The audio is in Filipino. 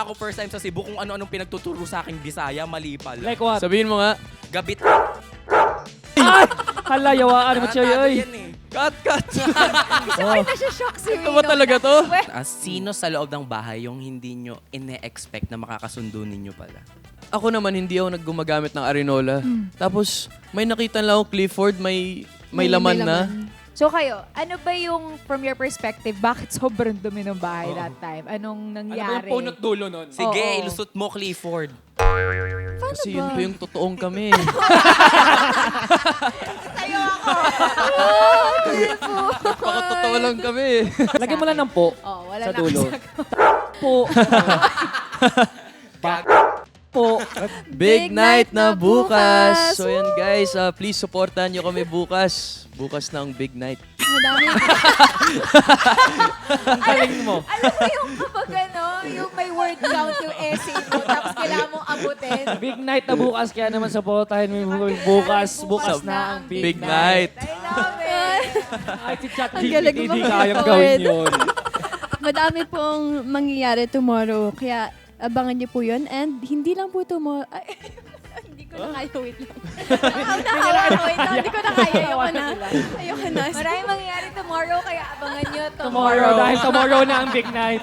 ako first time sa Cebu kung ano-anong pinagtuturo sa aking Bisaya, mali pala. Like what? Sabihin mo nga. Gabit. Ay! Hala, yawaan mo siya Tarantado yun. yan eh. Cut, cut. Ay, nasa-shock si Ito ba talaga to? Sino sa loob ng bahay yung hindi nyo ine-expect na makakasundo ninyo pala? Ako naman, hindi ako naggumagamit ng Arinola. Tapos, may nakita lang ako Clifford, may laman na. So kayo, ano ba yung, from your perspective, bakit sobrang dumi ng bahay that time? Anong Ano ba nangyari? yung punot dulo nun? Sige, Oo. ilusot mo, Clifford. Kasi yun po yung totoong kami. Tayo ako! Pakatotoo lang kami. Lagyan mo lang ng po Oh, wala sa na dulo. kasi- Po. Po. Big night na bukas. So yan guys, please supportan nyo kami bukas. Bukas na ang big night. Madami. Ang galing mo. Alam mo yung kapag ano, yung may word count yung essay mo, tapos kailangan mong abutin. Big night na bukas, kaya naman supportahin mo yung bukas. Bukas na ang Big night. I love it. Ay, si Chat Ang galing GPT, mo di kayang mag-record. gawin yun. Madami pong mangyayari tomorrow. Kaya abangan niyo po yun. And hindi lang po tomorrow. Ay, hindi ko na kaya. Wait lang. Wait lang. Hindi ko na kaya. Ayoko na. Ayoko na. Maraming mangyayari tomorrow, kaya abangan nyo Tomorrow, dahil tomorrow na ang big night.